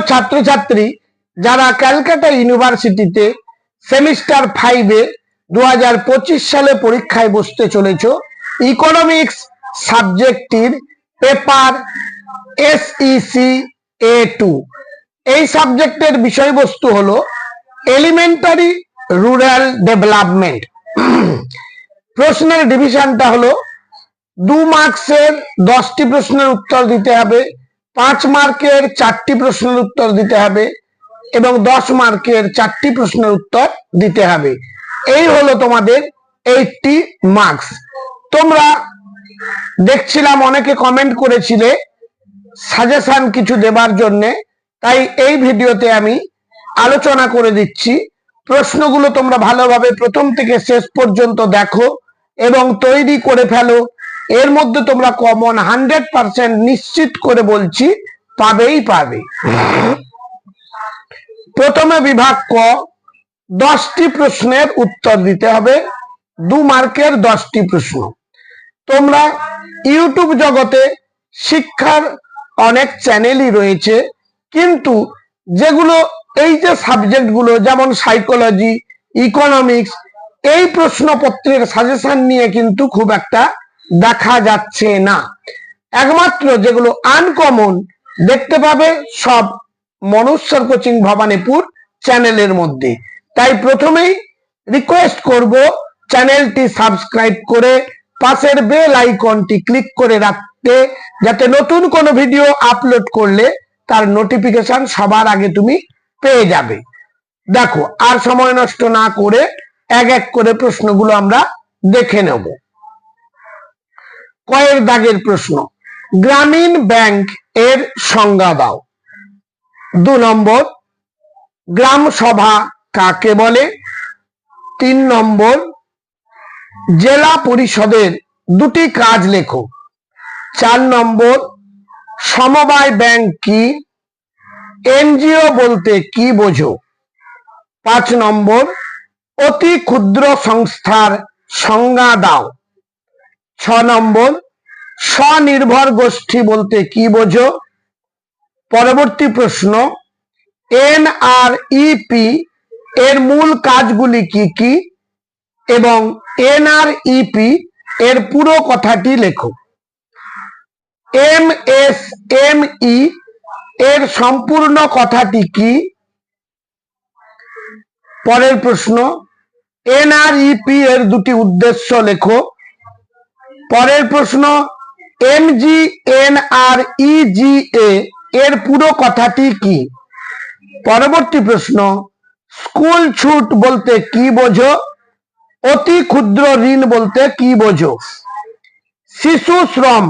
ছাত্রছাত্রী যারা ক্যালকাটা ইউনিভার্সিটিতে সেমিস্টার 5-এ 2025 সালে পরীক্ষায় বসতে চলেছ, ইকোনমিক্স সাবজেক্টটির পেপার SEC-A2, এই সাবজেক্টের বিষয়বস্তু হলো এলিমেন্টারি রুরাল ডেভেলপমেন্ট। প্রশ্নের ডিভিশনটা হলো 2 মার্কসের 10টি প্রশ্নের উত্তর দিতে হবে, 5 মার্কের 4টি প্রশ্নের উত্তর দিতে হবে এবং 10 মার্কের 4টি প্রশ্নের উত্তর দিতে হবে। এই হলো তোমাদের 80 মার্কস। তোমরা দেখছিলাম অনেকে কমেন্ট করেছিলে সাজেশন কিছু দেবার জন্য, তাই এই ভিডিওতে আমি আলোচনা করে দিচ্ছি। প্রশ্নগুলো তোমরা ভালোভাবে প্রথম থেকে শেষ পর্যন্ত দেখো এবং তৈরি করে ফেলো। এর মধ্যে তোমরা কমন 100% নিশ্চিত করে বলছি পাবেই পাবে। প্রথমে বিভাগ ক, 10টি প্রশ্নের উত্তর দিতে হবে, 2 মার্কের 10টি প্রশ্ন। তোমরা ইউটিউব জগতে শিক্ষার অনেক চ্যানেলই রয়েছে, কিন্তু যেগুলো এই যে সাবজেক্টগুলো যেমন সাইকোলজি, ইকোনমিক্স, এই প্রশ্নপত্রের সাজেশন নিয়ে কিন্তু খুব একটা দেখা যাচ্ছে না। একমাত্র যেগুলো আনকমন দেখতে পাবে সব মনুষ্যর কোচিং ভবানীপুর চ্যানেলের মধ্যে। তাই প্রথমেই রিকোয়েস্ট করব চ্যানেলটি সাবস্ক্রাইব করে পাশের বেল আইকনটি ক্লিক করে রাখতে, যাতে নতুন কোনো ভিডিও আপলোড করলে তার নোটিফিকেশন সবার আগে তুমি পেয়ে যাবে। দেখো, আর সময় নষ্ট না করে এক এক করে প্রশ্নগুলো আমরা দেখে নেব। কয়ের দাগের প্রশ্ন, গ্রামীণ ব্যাংক এর সংজ্ঞা দাও। 2 নম্বর, গ্রাম সভা কাকে বলে? 3 নম্বর, জেলা পরিষদের 2টি কাজ লেখো। 4 নম্বর, সমবায় ব্যাংক কি? এনজিও বলতে কি বোঝো? 5 নম্বর, অতি ক্ষুদ্র সংস্থার সংজ্ঞা দাও। 6 নম্বর, স্বনির্ভর গোষ্ঠী বলতে কি বোঝো? পরবর্তী প্রশ্ন, NREP এর মূল কাজগুলি কি কি এবং NREP এর পুরো কথাটি লেখো। MSME এর সম্পূর্ণ কথাটি কি? পরের প্রশ্ন, NREP এর 2টি উদ্দেশ্য লেখো। পরের প্রশ্ন, MGNREGA এর পুরো কথাটি কি? পরবর্তী প্রশ্ন, স্কুল ছুট বলতে কি বোঝো? অতি ক্ষুদ্র ঋণ বলতে কি বোঝো? শিশু শ্রম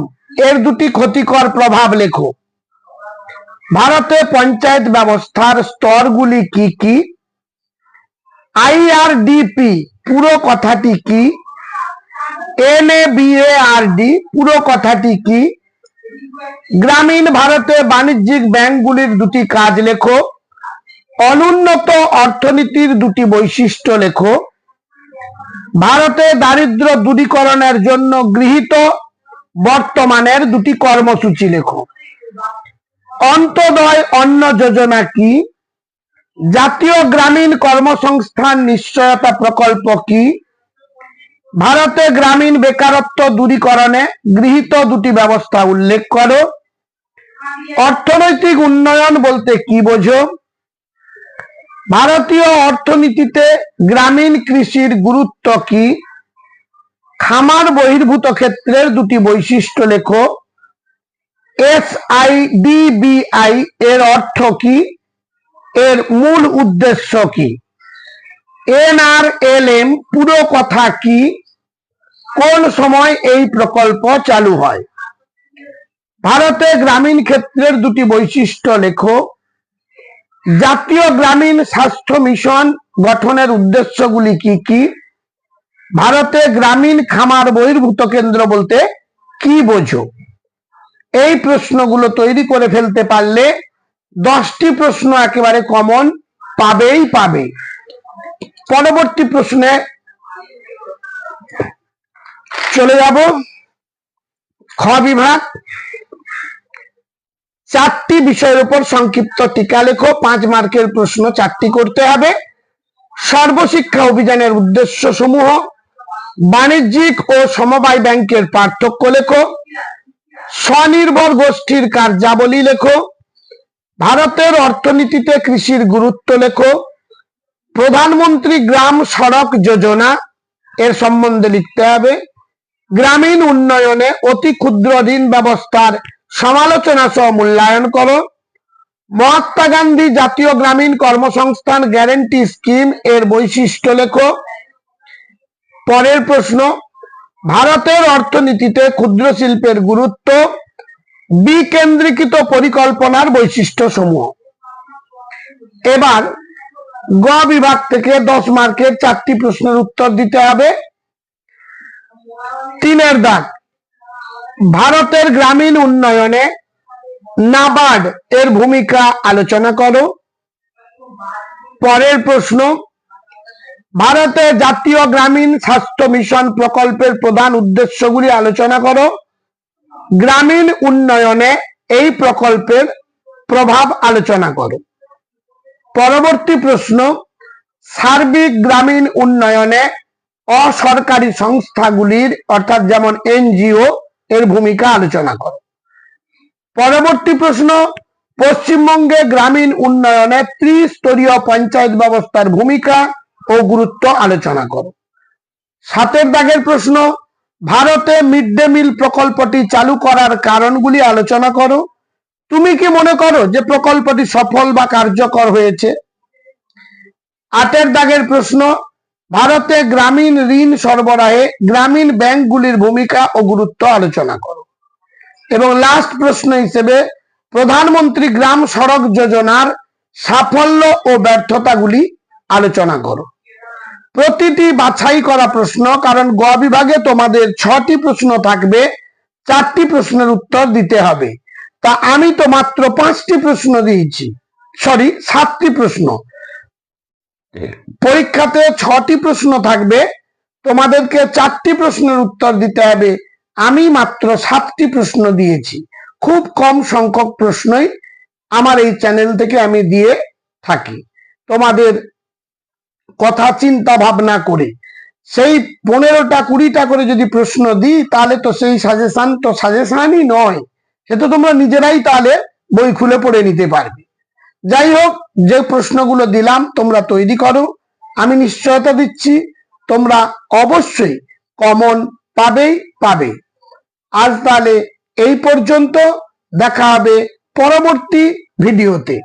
এর 2টি ক্ষতিকর প্রভাব লেখো। ভারতে পঞ্চায়েত ব্যবস্থার স্তরগুলি কি কি? IRDP পুরো কথাটি কি? NABARD পুরো কথাটি কি? গ্রামীণ ভারতে বাণিজ্যিক ব্যাংকগুলির 2টি কাজ লেখো। অনুন্নত অর্থনীতির 2টি বৈশিষ্ট্য লেখো। ভারতে দারিদ্র দূরীকরণের জন্য গৃহীত বর্তমানের 2টি কর্মসূচি লেখো। অন্তোদয় অন্ন যোজনা কি? জাতীয় গ্রামীণ কর্মসংস্থান নিশ্চয়তা প্রকল্প কি? ভারতে গ্রামীণ বেকারত্ব দূরীকরণে গৃহীত 2টি ব্যবস্থা উল্লেখ করো। অর্থনৈতিক উন্নয়ন বলতে কি বোঝো? ভারতীয় অর্থনীতিতে গ্রামীণ কৃষির গুরুত্ব কি? খামার বহির্ভূত ক্ষেত্রের 2টি বৈশিষ্ট্য লেখো। SIDBI এর অর্থ কি? এর মূল উদ্দেশ্য কি? NRLM পুরো কথা কি? কোন সময় এই প্রকল্প চালু হয়? ভারতে গ্রামীণ ক্ষেত্রের 2টি বৈশিষ্ট্য লেখো। জাতীয় গ্রামীণ স্বাস্থ্য মিশন গঠনের উদ্দেশ্যগুলি কি কি? ভারতে গ্রামীণ খামার বহির্ভূত কেন্দ্র বলতে কি বোঝো? এই প্রশ্নগুলো তৈরি করে ফেলতে পারলে 10টি প্রশ্ন একেবারে কমন পাবেই পাবে। পরবর্তী প্রশ্নে চলে যাব। খ বিভাগ, 4টি বিষয়ের উপর সংক্ষিপ্ত টিকা লেখো। 5 মার্কের প্রশ্ন 4টি করতে হবে। সর্বশিক্ষা অভিযানের উদ্দেশ্য সমূহ, বাণিজ্যিক ও সমবায় ব্যাংকের পার্থক্য লেখো, স্বনির্ভর গোষ্ঠীর কার্যাবলী লেখো, ভারতের অর্থনীতিতে কৃষির গুরুত্ব লেখো, প্রধানমন্ত্রী গ্রাম সড়ক যোজনা এর সম্বন্ধে লিখতে হবে, গ্রামীণ উন্নয়নে অতি ক্ষুদ্র ঋণ ব্যবস্থার সমালোচনা সহ মূল্যায়ন করো, মহাত্মা গান্ধী জাতীয় গ্রামীণ কর্মসংস্থান গ্যারান্টি স্কিম এর বৈশিষ্ট্য লেখো। পরের প্রশ্ন, ভারতের অর্থনীতিতে ক্ষুদ্র শিল্পের গুরুত্ব, বিকেন্দ্রীকৃত পরিকল্পনার বৈশিষ্ট্য সমূহ। এবার গ বিভাগ থেকে 10 মার্কের 4টি প্রশ্নের উত্তর দিতে হবে। 3 দাগ, ভারতের গ্রামীণ উন্নয়নে নাবার্ড এর ভূমিকা আলোচনা করো। পরের প্রশ্ন, ভারতের জাতীয় গ্রামীণ স্বাস্থ্য মিশন প্রকল্পের প্রধান উদ্দেশ্যগুলি আলোচনা করো। গ্রামীণ উন্নয়নে এই প্রকল্পের প্রভাব আলোচনা করো। পরবর্তী প্রশ্ন, সার্বিক গ্রামীণ উন্নয়নে অসরকারি সংস্থাগুলির অর্থাৎ যেমন এনজিও এর ভূমিকা আলোচনা করো। পরবর্তী প্রশ্ন, পশ্চিমবঙ্গে গ্রামীণ উন্নয়নে ত্রিস্তরীয় পঞ্চায়েত ব্যবস্থার ভূমিকা ও গুরুত্ব আলোচনা করো। 7 দাগের প্রশ্ন, ভারতে মিড ডে মিল প্রকল্পটি চালু করার কারণগুলি আলোচনা করো। তুমি কি মনে করো যে প্রকল্পটি সফল বা কার্যকর হয়েছে? 8 দাগের প্রশ্ন, ভারতে গ্রামীণ ঋণ সরবরাহে গ্রামীণ ব্যাংকগুলির ভূমিকা ও গুরুত্ব আলোচনা করো। এবং লাস্ট প্রশ্ন হিসেবে প্রধানমন্ত্রী গ্রাম সড়ক যোজনার সাফল্য ও ব্যর্থতাগুলি আলোচনা করো। প্রতিটি বাছাই করা প্রশ্ন, কারণ গ বিভাগে তোমাদের 6টি প্রশ্ন থাকবে, 4টি প্রশ্নের উত্তর দিতে হবে। তা আমি তো মাত্র 5টি প্রশ্ন দিয়েছি, 7টি প্রশ্ন। পরীক্ষাতে 6টি প্রশ্ন থাকবে, তোমাদেরকে 4টি প্রশ্নের উত্তর দিতে হবে। আমি মাত্র 7টি প্রশ্ন দিয়েছি। খুব কম সংখ্যক প্রশ্নই আমার এই চ্যানেল থেকে আমি দিয়ে থাকি। তোমাদের কথা চিন্তা ভাবনা করে সেই 15টা 20টা করে যদি প্রশ্ন দিই, তাহলে তো সেই সাজেশন তো সাজেশনই নয়, সে তো তোমরা নিজেরাই তাহলে বই খুলে পড়ে নিতে পারবে। যাই হোক, যে প্রশ্নগুলো দিলাম তোমরা তৈরি করো। আমি নিশ্চয়তা দিচ্ছি তোমরা অবশ্যই কমন পাবে। আজ তাহলে এই পর্যন্ত, দেখা হবে পরবর্তী ভিডিওতে।